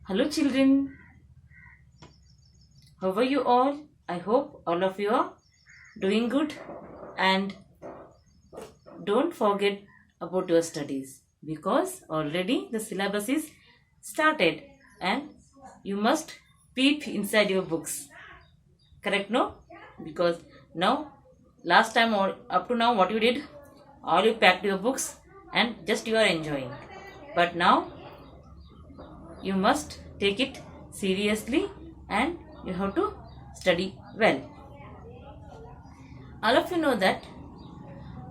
Hello children, how are you all? I hope all of you are doing good and don't forget about your studies because already the syllabus is started and you must peep inside your books. Correct, no? Because now, last time or up to now what you did, all you packed your books and just you are enjoying. But now you must take it seriously and you have to study well. All of you know that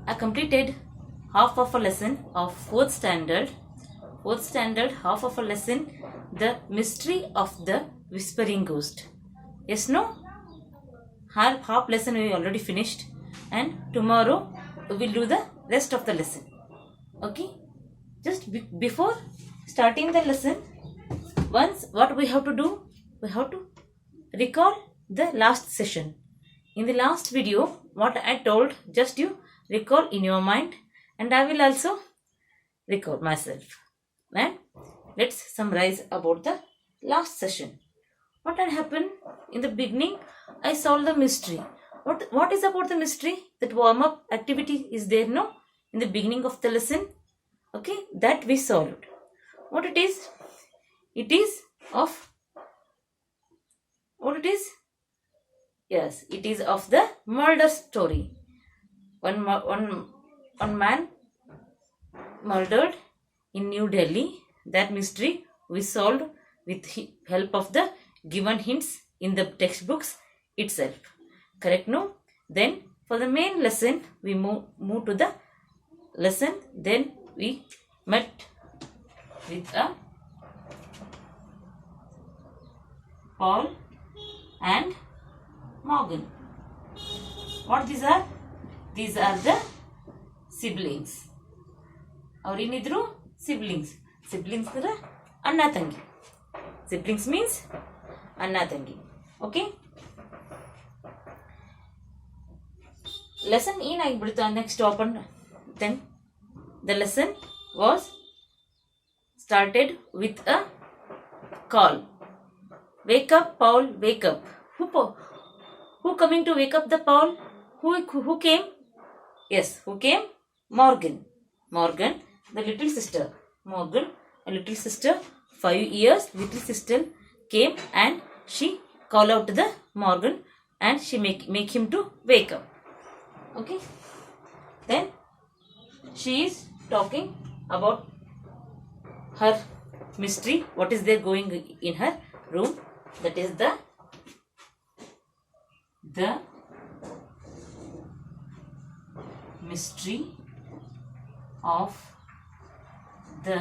I completed half of a lesson of 4th standard. 4th standard, half of a lesson, The Mystery of the Whispering Ghost. Yes, no? Half lesson we already finished and tomorrow we will do the rest of the lesson. Okay? Just before starting the lesson, once what we have to do, we have to recall the last session. In the last video, what I told, just you recall in your mind and I will also recall myself. And let's summarize about the last session. What had happened in the beginning, I solved the mystery. What is about the mystery? That warm-up activity is there, no? In the beginning of the lesson. Okay, that we solved. What it is? It is of, what it is? Yes, it is of the murder story. One man murdered in New Delhi. That mystery we solved with help of the given hints in the textbooks itself. Correct, no? Then for the main lesson, we move to the lesson. Then we met with a Paul and Morgan. What these are? These are the siblings. ಅವರೇನಿದ್ರು siblings. Siblings ಅಂದ್ರೆ ಅಣ್ಣ ತಂಗಿ. Siblings means ಅಣ್ಣ ತಂಗಿ. Okay? Lesson ಏನಾಗಿಬಿಡ್ತು next open. Then the lesson was started with a call. Wake up, Paul, wake up. Who coming to wake up the Paul? Who came? Yes, who came? Morgan. Morgan, the little sister. Morgan, a little sister, 5 years, little sister came and she called out to the Morgan and she make him to wake up. Okay. Then she is talking about her mystery. What is there going in her room? That is the mystery of the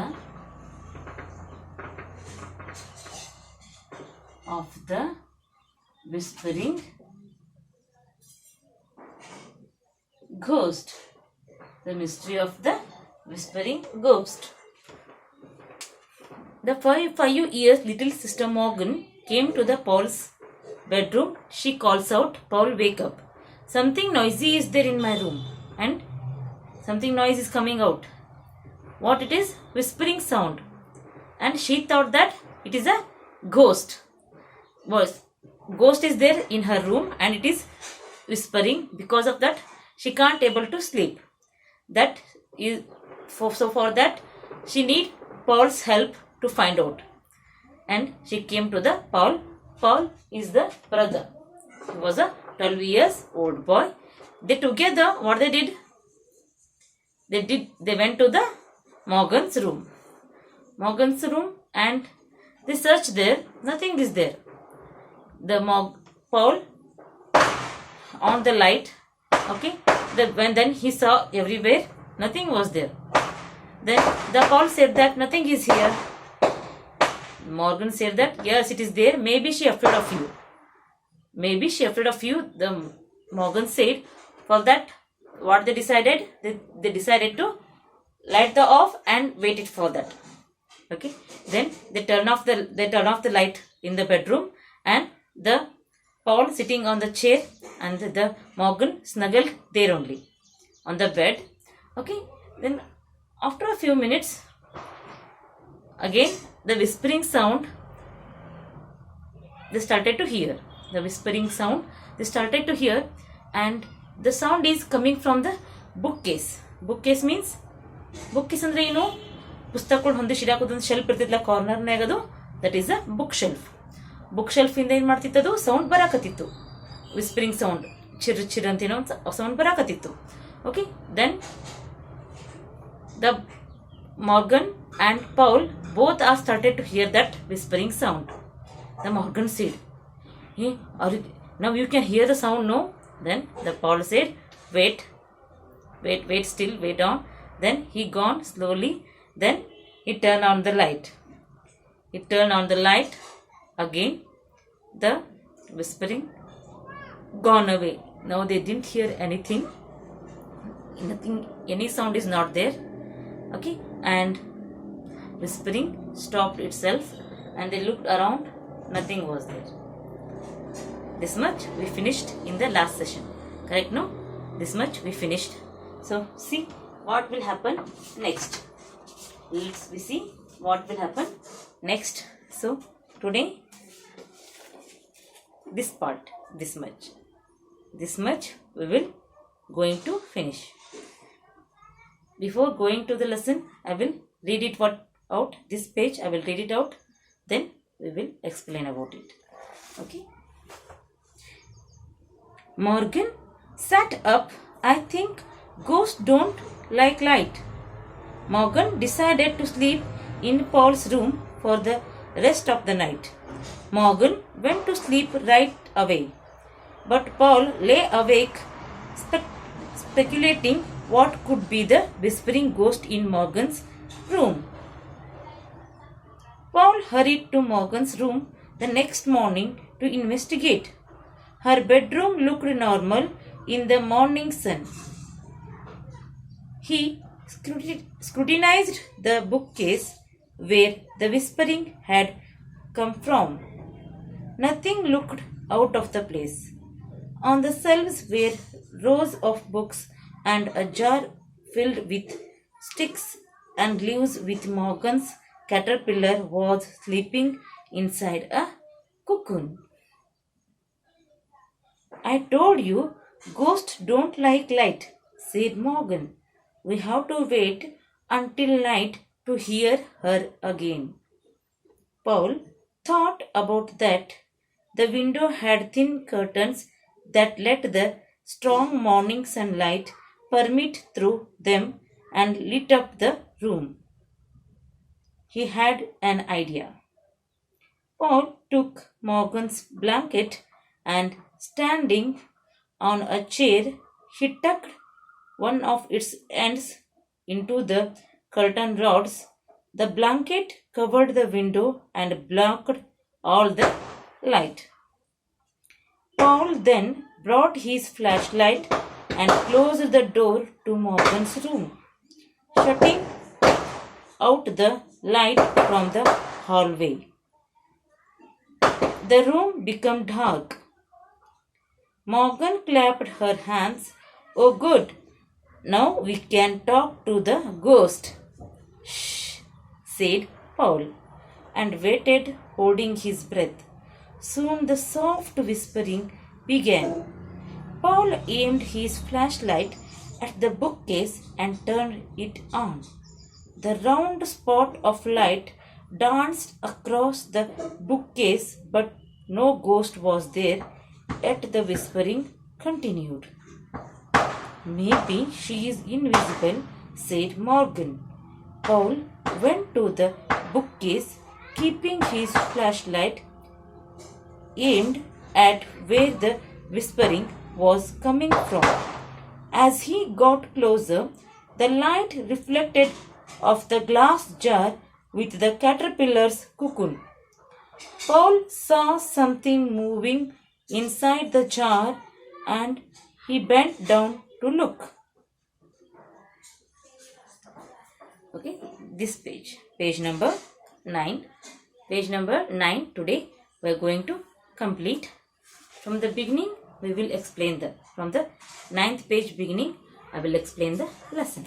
whispering ghost. The mystery of the whispering ghost. The 5 years little sister Morgan came to the Paul's bedroom. She calls out, Paul, wake up. Something noisy is there in my room and something noise is coming out. What it is? Whispering sound. And she thought that it is a ghost. Ghost is there in her room and it is whispering. Because of that, she can't able to sleep. That is for that she need Paul's help to find out. And she came to the Paul. Paul is the brother. He was a 12 years old boy. They together, what they did? They went to the Morgan's room. Morgan's room and they searched there. Nothing is there. Paul on the light. Okay. Then he saw everywhere. Nothing was there. Then the Paul said that nothing is here. Morgan said that yes, it is there. Maybe she afraid of you. Maybe she afraid of you. The Morgan said, for that, what they decided? They decided to light the off and waited for that. Okay. Then they turn off the light in the bedroom and the Paul sitting on the chair and the Morgan snuggled there only on the bed. Okay. Then after a few minutes, again the whispering sound they started to hear the whispering sound. They started to hear, and the sound is coming from the bookcase. Bookcase means, bookcase ಅಂದ್ರೆ ಏನು, ಪುಸ್ತಕಗಳು ಹೊಂದಿಸಿಡಾಕೋದೊಂದು shelf ಇರ್ತಿತ್ತಲ್ಲ ಕಾರ್ನರ್ನಾಗ, ಅದು that is a book shelf. Book shelf ಇಂದ ಏನು ಮಾಡ್ತಿತ್ತು, ಅದು ಸೌಂಡ್ ಬರಾಕತ್ತಿತ್ತು, ವಿಸ್ಪರಿಂಗ್ ಸೌಂಡ್, ಚಿರ್ ಚಿರ್ ಅಂತ ಏನೋ ಸೌಂಡ್ ಬರಾಕತ್ತಿತ್ತು. Okay, then the Morgan and Paul both are started to hear that whispering sound. The Morgan said, "Hey, now you can hear the sound, no?" Then the Paul said, "Wait, still wait on." Then he gone slowly. Then he turned on the light. He turned on the light again. The whispering gone away. Now they didn't hear anything. Nothing, any sound is not there. Okay, and whispering stopped itself, and they looked around, nothing was there. This much we finished in the last session, correct? No, this much we finished. So see what will happen next. Let's we see what will happen next. So today this part, this much we will going to finish. Before going to the lesson, I will read it out. This page I will read it out. Then we will explain about it. Okay. Morgan sat up. I think ghosts don't like light. Morgan decided to sleep in Paul's room for the rest of the night. Morgan went to sleep right away, but Paul lay awake speculating what could be the whispering ghost in Morgan's room. Paul hurried to Morgan's room the next morning to investigate. Her bedroom looked normal in the morning sun. He scrutinized the bookcase where the whispering had come from. Nothing looked out of the place. On the shelves were rows of books and a jar filled with sticks and leaves with Morgan's caterpillar was sleeping inside a cocoon. "I told you ghosts don't like light," said Morgan. "We have to wait until night to hear her again." Paul thought about that. The window had thin curtains that let the strong morning sunlight permit through them and lit up the room. He had an idea. Paul took Morgan's blanket and, standing on a chair, he tucked one of its ends into the curtain rods. The blanket covered the window and blocked all the light. Paul then brought his flashlight and closed the door to Morgan's room, shutting out the light from the hallway. The room became dark. Morgan clapped her hands. "Oh, good. Now we can talk to the ghost." "Shh," said Paul, and waited, holding his breath. Soon the soft whispering began. Paul aimed his flashlight at the bookcase and turned it on. The round spot of light danced across the bookcase, but no ghost was there, yet the whispering continued. "Maybe she is invisible," said Morgan. Paul went to the bookcase, keeping his flashlight aimed at where the whispering was coming from. As he got closer, the light reflected off the glass jar with the caterpillar's cocoon. Paul saw something moving inside the jar, and he bent down to look. Okay, this page number 9. Page number 9 today we are going to complete. From the beginning we will explain from the 9th page beginning I will explain the lesson.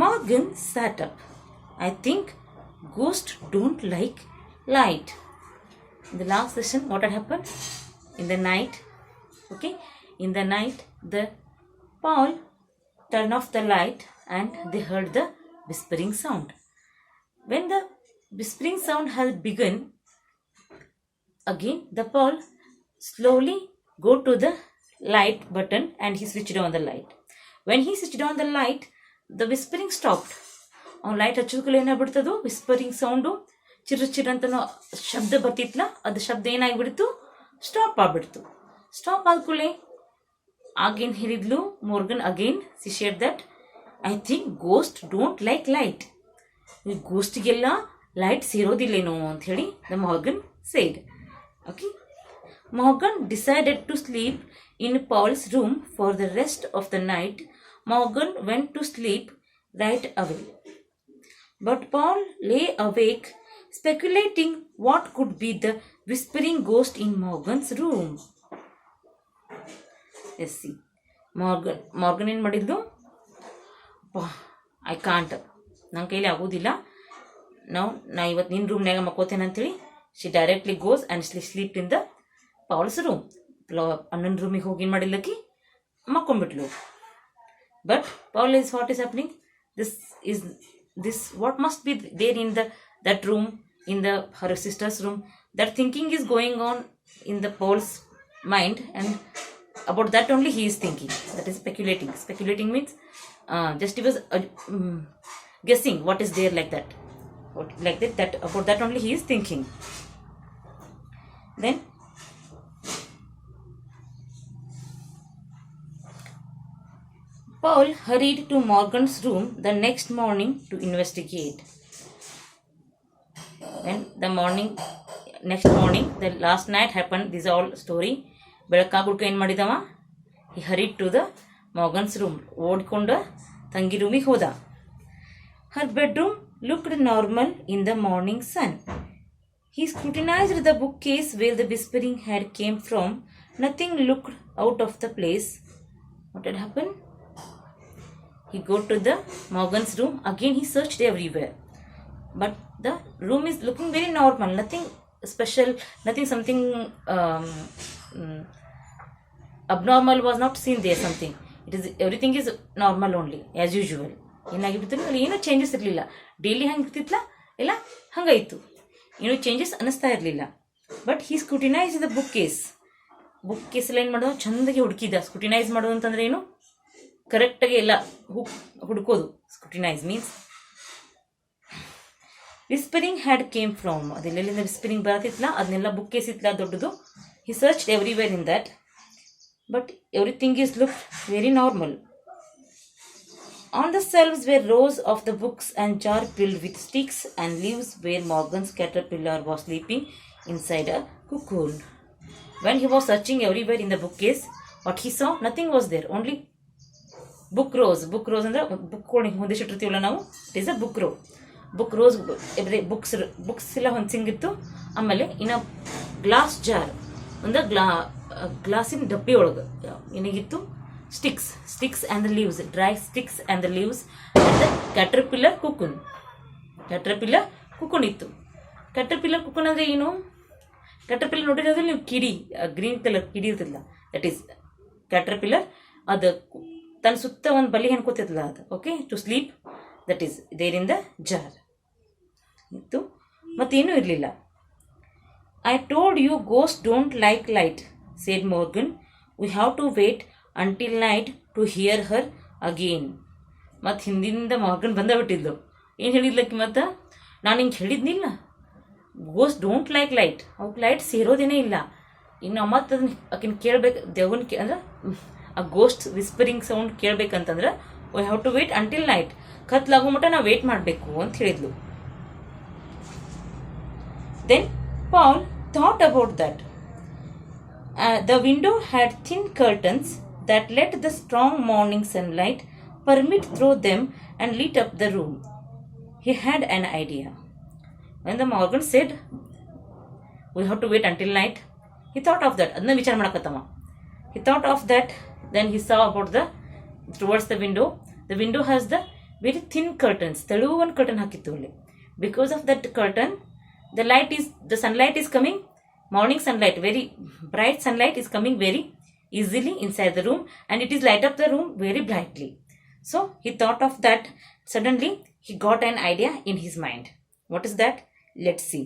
Morgan sat up. "I think ghosts don't like light," In the last session, what had happened? In the night, okay, in the night, the Paul turned off the light and they heard the whispering sound. When the whispering sound had begun, again the Paul slowly go to the light button and he switched on the light. When he switched on the light, the whispering stopped. ಅವ್ನು light ಹಚ್ಚಿದ್ಕೂಲೆ ಏನಾಗ್ಬಿಡ್ತದು whispering sound Chiru ಅಂತ ಶಬ್ದ ಬರ್ತಿತ್ಲ ಅದು ಶಬ್ದ ಏನಾಗ್ಬಿಡ್ತು stop ಆಗ್ಬಿಡ್ತು. Stop ಆದ್ಕೂಲೆ again ಹೇಳಿದ್ಲು Morgan again she share that I think ghost don't like light. ಈ ಗೋಸ್ಟಿಗೆಲ್ಲ ಲೈಟ್ ಸೇರೋದಿಲ್ಲೇನೋ ಅಂತ ಹೇಳಿ the Morgan said. Okay, Morgan decided to sleep in Paul's room for the rest of the night. Morgan went to sleep right away. But Paul lay awake, speculating what could be the whispering ghost in Morgan's room. Let's see. Morgan ಏನು ಮಾಡಿದ್ಲು, I can't, ನನ್ನ ಕೈಲಿ ಆಗೋದಿಲ್ಲ, ನಾ ಇವತ್ತು ನಿನ್ನ ರೂಮ್ನಾಗ ಮಕ್ಕೋತೇನೆ ಅಂತೇಳಿ she directly goes and sleep in the Paul's room. ಅಣ್ಣನ ರೂಮಿಗೆ ಹೋಗಿ ಏನು ಮಾಡಿಲ್ಲಕಿ ಮಕ್ಕೊಂಡ್ಬಿಟ್ಲು. But Paul is what is happening? This what must be there in that room, in her sister's room. That thinking is going on in the Paul's mind, and about that only he is thinking. That is speculating. Speculating means just he was guessing what is there like that. That about that only he is thinking. Then Paul hurried to Morgan's room the next morning to investigate. Then next morning, the last night happened, this all story. ಬೆಳಕಾಗುಡ್ಕ ಏನು ಮಾಡಿದವ, he hurried to the Morgan's room. ಓಡ್ಕೊಂಡು ತಂಗಿ ರೂಮಿಗೆ ಹೋದ. Her bedroom looked normal in the morning sun. He scrutinized the bookcase where the whispering had came from. Nothing looked out of the place. What had happened? He go to the Morgan's room. Again he searched everywhere. But the room is looking very normal. Nothing special. Nothing something abnormal was not seen there. Something. Everything is normal only. As usual. ಏನಾಗಿಬಿಡ್ತಿಲ್ಲ, ಅಲ್ಲಿ ಏನೂ changes ಇರಲಿಲ್ಲ. Daily ಹಂಗೆ ಇರ್ತಿತ್ಲ ಇಲ್ಲ ಹಂಗಾಯಿತು, ಏನೂ changes ಅನ್ನಿಸ್ತಾ ಇರಲಿಲ್ಲ. But he scrutinise the book ಕೇಸಲ್ಲಿ ಏನು ಮಾಡೋದು, ಚೆಂದಾಗಿ ಹುಡುಕಿದ. ಸ್ಕ್ರೂಟಿನೈಸ್ ಮಾಡೋದು ಅಂತಂದ್ರೆ ಏನು, ಕರೆಕ್ಟಾಗಿ ಎಲ್ಲ ಹುಡುಕೋದು. Scrutinise means whispering had came from, ಅದೆಲ್ಲೆಲ್ಲಿಂದ ವಿಸ್ಪರಿಂಗ್ ಬರತ್ತಿತ್ತಲ್ಲ ಅದನ್ನೆಲ್ಲ ಬುಕ್ ಕೇಸ್ ಇತ್ತಲ್ಲ ದೊಡ್ಡದು. He searched everywhere in that, but everything is look very normal. On the shelves were rows of the books and jar filled with sticks and leaves where Morgan's caterpillar was sleeping inside a cocoon. When he was searching everywhere in the bookcase, what he saw, nothing was there, only book rows ಅಂದ್ರೆ ಬುಕ್ಗಳಿಗೆ ಹೊಂದಿಸಿಟ್ಟಿರ್ತೀವಲ್ಲ ನಾವು, it is a book rose books ಎಲ್ಲ ಹೊಂದಿಸಿಂಗಿತ್ತು. ಆಮೇಲೆ ಇನ್ನು glass jar, ಒಂದು ಗ್ಲಾಸಿನ ಡಬ್ಬಿ ಒಳಗೆ ಏನಾಗಿತ್ತು, sticks and the leaves, dry sticks and the leaves and the caterpillar cocoon ಇತ್ತು. caterpillar cocoon ಅಂದರೆ ಏನು, caterpillar ನೋಡಿರೋದ್ರಲ್ಲಿ ನೀವು ಕಿಡಿ, ಗ್ರೀನ್ ಕಲರ್ ಕಿಡಿ ಇರ್ತಿಲ್ಲ, ದಟ್ ಈಸ್ caterpillar. ಅದು ತನ್ನ ಸುತ್ತ ಒಂದು ಬಲಿ ಹೆಣ್ಕೋತಿದ್ಲ ಅದು, okay, to sleep, that is there in the jar ಇತ್ತು. ಮತ್ತೇನೂ ಇರಲಿಲ್ಲ. I told you ghost don't like light, said Morgan. We have to wait until night to hear her again. ಮತ್ತು ಹಿಂದಿಂದ ಮಾರ್ಗನ್ ಬಂದಬಿಟ್ಟಿದ್ಲು. ಏನು ಹೇಳಿದ್ಲಕ್ಕೆ, ಮತ್ತು ನಾನು ಹಿಂಗೆ ಹೇಳಿದ್ನಿಲ್ಲ, ಗೋಸ್ಟ್ ಡೋಂಟ್ ಲೈಕ್ ಲೈಟ್, ಅವಕ್ಕೆ ಲೈಟ್ ಸೇರೋದೇನೇ ಇಲ್ಲ. ಇನ್ನು ಮತ್ತು ಅದನ್ನ ಆಕಿನ ಕೇಳ್ಬೇಕು, ದೇವನ್ ಅಂದ್ರೆ ಆ ಗೋಸ್ಟ್ ವಿಸ್ಪರಿಂಗ್ ಸೌಂಡ್ ಕೇಳ್ಬೇಕಂತಂದ್ರೆ we have to wait until night, ಕತ್ಲಾಗೋ ಮಟ್ಟ ನಾವು ವೇಟ್ ಮಾಡಬೇಕು ಅಂತ ಹೇಳಿದ್ಲು. Then Paul thought about that. The window had thin curtains that let the strong morning sunlight permeate through them and lit up the room. He had an idea. When the Morgan said, we have to wait until night, he thought of that. Adna vichar madakatama. He thought of that. Then he saw about towards the window. The window has the very thin curtains. Telu one curtain hakittu. Because of that curtain, the sunlight is coming morning sunlight, very bright sunlight is coming very easily inside the room, and it is light up the room very brightly. So he thought of that. Suddenly he got an idea in his mind. What is that? Let's see.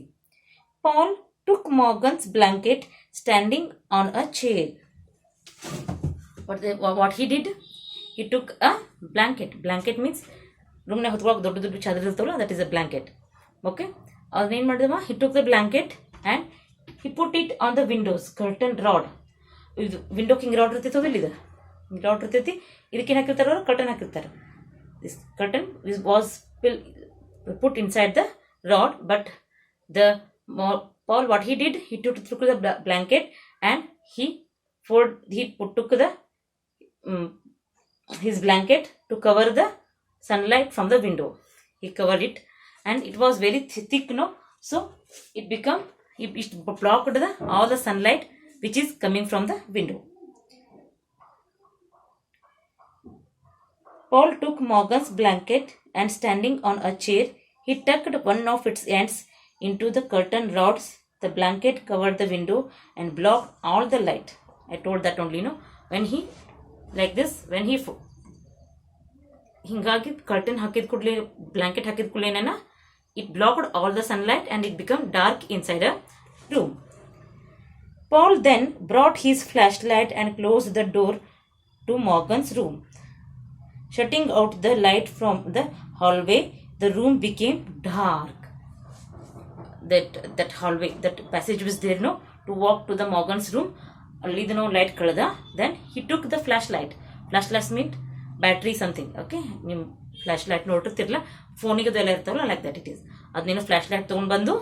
Paul took Morgan's blanket standing on a chair. What he did? He took a blanket. Blanket means room ne ಹೊತ್ಕೊಳಕ್ಕೆ ದೊಡ್ಡ ದೊಡ್ಡ ಚಾದರ ಇರ್ತಾವಲ್ಲ, that is a blanket. Okay, ಅದನ್ನ ಏನು ಮಾಡಿದವ? He took the blanket and he put it on the windows curtain rod. ಇದು window king rod ಇರ್ತೈತೆ, ಇಲ್ಲಿ rod ಇರ್ತೈತಿ, ಇದಕ್ಕೆ ಏನು ಹಾಕಿರ್ತಾರೆ ಅವರು? ಕರ್ಟನ್ ಹಾಕಿರ್ತಾರೆ. This curtain was put inside the rod, but the Paul, what he did, he took the blanket and took the his blanket to cover the sunlight from the window. He covered it, and it was very thick, so it blocked all the sunlight which is coming from the window. Paul took Morgan's blanket and standing on a chair, he tucked one of its ends into the curtain rods. The blanket covered the window and blocked all the light. I told that only, when he like this, when he ಹಿಂಗಾಗಿ curtain ಹಾಕಿದ ಕೂಡಲೇ, blanket ಹಾಕಿದ ಕೂಡಲೇನ, it blocked all the sunlight and it became dark inside a room. Paul then brought his flashlight and closed the door to Morgan's room. Shutting out the light from the hallway, the room became dark. That hallway, that passage was there, to walk to the Morgan's room. Alli the light kalada. Then he took the flashlight. Flashlights mean battery something. Okay, ನಿಮ್ಮ flashlight ನೋಡಿರ್ತಿರಲ್ಲ, ಫೋನಿಗೆ ಅದೆಲ್ಲ ಇರ್ತಾವಲ್ಲ, like that it is. ಅದನ್ನೇನು flashlight ತೊಗೊಂಡು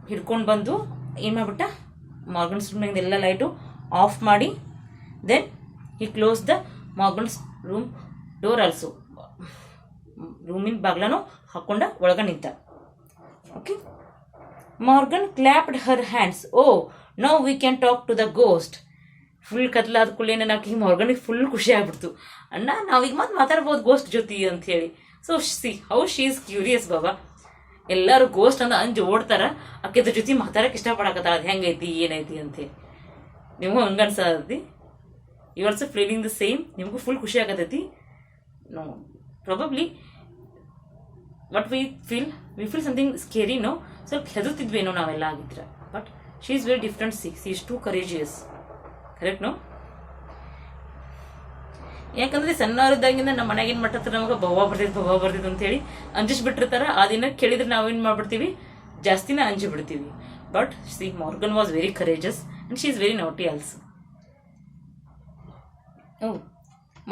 ಹಿಡ್ಕೊಂಡು ಬಂದು ಏನು ಮಾಡಿಬಿಟ್ಟ, ಮಾರ್ಗನ್ಸ್ ರೂಮ್ನಾಗ ಎಲ್ಲ ಲೈಟು ಆಫ್ ಮಾಡಿ, then he close the Morgan's room door also. ರೂಮಿನ ಬಾಗ್ಲನು ಹಾಕೊಂಡ ಒಳಗೆ ನಿಂತ. Okay, Morgan clapped her hands. Oh, now we can talk to the ghost. Full ಕತ್ಲಾದ ಕೂಡಲೇ ನಾವು ಮಾರ್ಗನ್ಗೆ ಫುಲ್ ಖುಷಿ ಆಗ್ಬಿಡ್ತು. ಅಣ್ಣ, ನಾವೀಗ ಮತ್ತೆ ಮಾತಾಡ್ಬೋದು ಗೋಸ್ಟ್ ಜೊತೆ ಅಂತ ಹೇಳಿ. So C how she is curious ಬಾಬಾ. ಎಲ್ಲರೂ ಗೋಸ್ಟ್ ಅಂತ ಅಂಜು ಓಡ್ತಾರ, ಅಕ್ಕಿದ್ರ ಜೊತೆ ಮಾತಾಡಕ್ಕೆ ಇಷ್ಟಪಡಕತ್ತ, ಅದು ಹೆಂಗೈತಿ ಏನೈತಿ ಅಂತೇಳಿ. ನಿಮಗೂ ಹಂಗೆ ಅನ್ಸತಿ? You also feeling the same? ನಿಮಗೂ ಫುಲ್ ಖುಷಿ ಆಗತೈತಿ? No, probably what we feel something scary, ಸ್ವಲ್ಪ ಹೆದರ್ತಿದ್ವೇನೋ ನಾವೆಲ್ಲ ಆಗಿದ್ರ. But she is very different. She is too courageous. Correct ಯಾಕಂದ್ರೆ ಸಣ್ಣವರಿದ್ದಾಗಿಂದ ನಮ್ಮ ಮನೆಗೆ ಏನು ಮಾಡ್ತಾರೆ, ನಮಗೆ ಭವ ಬರ್ತಿದ್ದು ಅಂತೇಳಿ ಅಂಜಿಸ್ಬಿಟ್ಟಿರ್ತಾರ. ಆ ದಿನ ಕೇಳಿದ್ರೆ ನಾವೇನು ಮಾಡ್ಬಿಡ್ತೀವಿ, ಜಾಸ್ತಿನ ಅಂಜಿಬಿಡ್ತೀವಿ. But she Morgan was very courageous and she is very naughty also.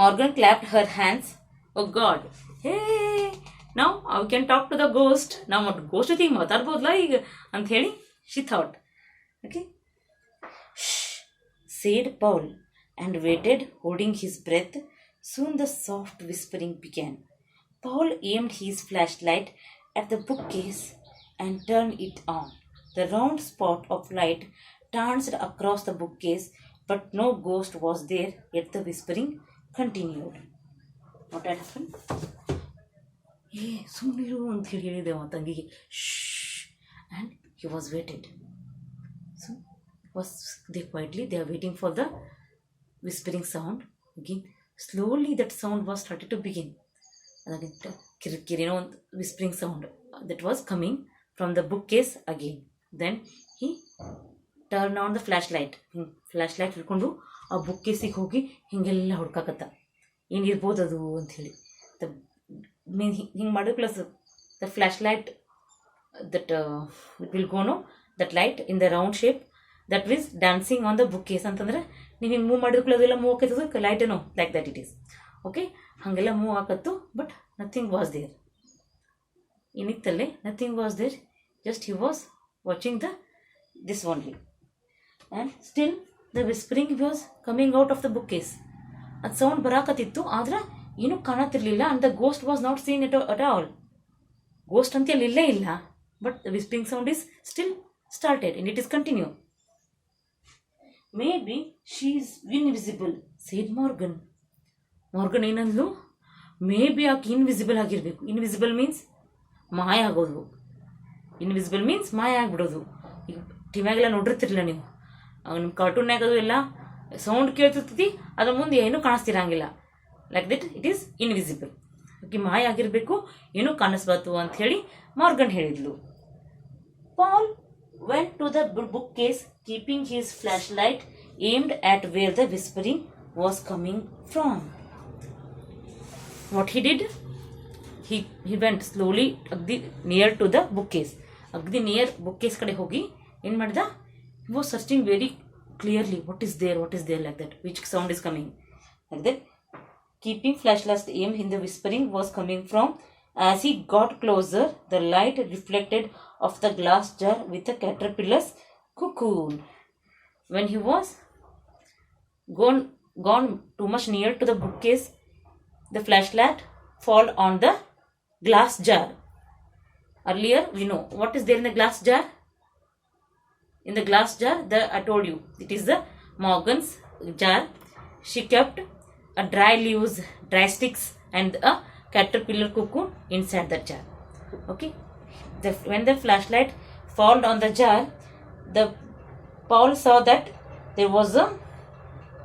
Morgan clapped her hands. Oh God, hey, now we can talk to the ghost. ನಾವು ಗೋಸ್ಟ್ ಜೊತೆಗೆ ಮಾತಾಡ್ಬೋದಲ್ಲ ಈಗ ಅಂತ ಹೇಳಿ she thought. Okay, shh, said Paul and waited, holding his breath. Soon the soft whispering began. Paul aimed his flashlight at the bookcase and turned it on. The round spot of light danced across the bookcase, but no ghost was there, yet the whispering continued. What had happened? ಸುಮ್ಮನಿರು ಅಂತ ಹೇಳಿದೆ ತಂಗಿಗೆ. ಶ್, and he was waited. So was they quietly, they are waiting for the whispering sound. Again slowly that sound was started to begin. Again kirikirino whispering sound that was coming from the bookcase again. Then he turned on the flashlight. Flashlight ಹಿಡ್ಕೊಂಡು ಆ ಬುಕ್ಕೇಸಿಗೆ ಹೋಗಿ ಹಿಂಗೆಲ್ಲ ಹುಡ್ಕಾಕತ್ತ, ಏನಿರ್ಬೋದು ಅದು ಅಂಥೇಳಿ. ಹಿಂಗೆ ಮಾಡಿದ plus the flashlight that it will go, that light in the round shape that was dancing on the bookcase. ಅಂತಂದ್ರೆ ನೀವು ಹಿಂಗೆ ಮೂವ್ ಮಾಡಿದ್ಕೂಲ ಅದೆಲ್ಲ ಮೂವ್ ಆಕೈತದ ಲೈಟೇನೋ, like that it is. Okay, ಹಾಗೆಲ್ಲ ಮೂವ್ ಆಕತ್ತು, ಬಟ್ ನಥಿಂಗ್ ವಾಸ್ ದೇರ್. ಏನಿತ್ತಲ್ಲೇ nothing was there, just he was watching this only. And still the whispering was coming out of the bookcase. ಅದು sound ಬರಾಕತ್ತಿತ್ತು, ಆದ್ರೆ ಏನೂ ಕಾಣತಿರ್ಲಿಲ್ಲ. and the ghost was not seen at all. Ghost ಅಂತ ಅಲ್ಲಿ ಇಲ್ಲೇ ಇಲ್ಲ, but the whispering sound is still started and it is continue. Maybe she is invisible, said Morgan. Morgan ಏನಂದ್ಲು, maybe ಆಕೆ invisible ಆಗಿರ್ಬೇಕು. Invisible means ಮಾಯ ಆಗೋದು. Invisible means ಮಾಯ ಆಗ್ಬಿಡೋದು. ಈಗ ಟಿವ್ಯಾಗೆಲ್ಲ ನೋಡಿರ್ತಿರ್ಲಿಲ್ಲ ನೀವು. ನಿಮ್ಮ ಕಾರ್ಟೂನ್ಯಾಗ ಅದು ಎಲ್ಲ ಸೌಂಡ್ ಕೇಳ್ತಿರ್ತೈತಿ, ಅದ್ರ ಮುಂದೆ ಏನೂ ಕಾಣಿಸ್ತಿರಂಗಿಲ್ಲ. Like that it is invisible. Okay, ಮಾಯ ಆಗಿರಬೇಕು, ಏನೂ ಕಾಣಿಸ್ಬಾರ್ದು ಅಂತ ಹೇಳಿ ಮಾರ್ಗನ್ ಹೇಳಿದ್ಲು. Pal went to the bookcase, keeping his flashlight aimed at where the whispering was coming from. What he did? He went slowly near to the bookcase. Agdi near bookcase kade hogi ಏನು ಮಾಡಿದ? He was searching very clearly. What is there like that? Which sound is coming? Like that. Keeping flashlight aimed in the whispering was coming from. As he got closer, the light reflected off the glass jar with a caterpillar's cocoon. When he was gone too much near to the bookcase, the flashlight fall on the glass jar. Earlier, we know what is there in the glass jar. In the glass jar, I told you, it is the Morgan's jar. She kept a dry leaves, dry sticks, and a caterpillar cocoon inside the jar. Okay, when the flashlight fell on the jar, Paul saw that there was a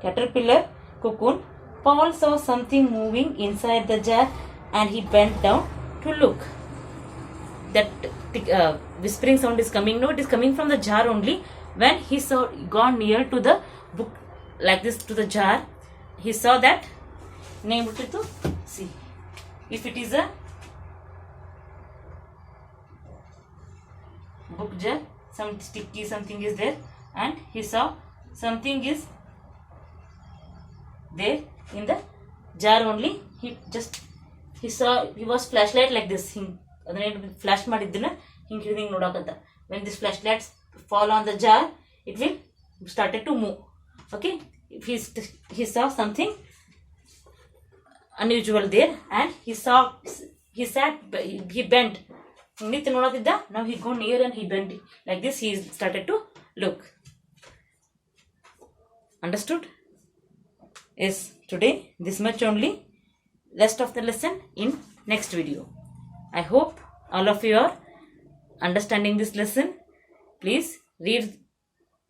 caterpillar cocoon. Paul saw something moving inside the jar, and he bent down to look. That whispering sound is coming. No, it is coming from the jar only. When he gone near to the book, like this, to the jar, he saw that. See, if it is a book jar, some sticky something is there, and he saw something is there in the jar only. He saw, he was flashlight like this. ಅದನ್ನ flash ಮಾಡಿದ್ದನ್ನ ಹಿಂಗೆ ನೋಡಕಂತ. When this flashlight fall on the jar, it will started to move. Okay, he saw something unusual there, and he bent. ನಿಂತು ನೋಡತ್ತಿದ್ದ. Now he go near and he bent like this. He started to look. Understood? Yes, today this much only. Rest of the lesson in next video. I hope all of you are understanding this lesson. Please read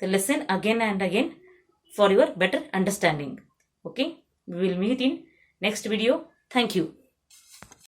the lesson again and again for your better understanding. Okay, we will meet in next video. Thank you.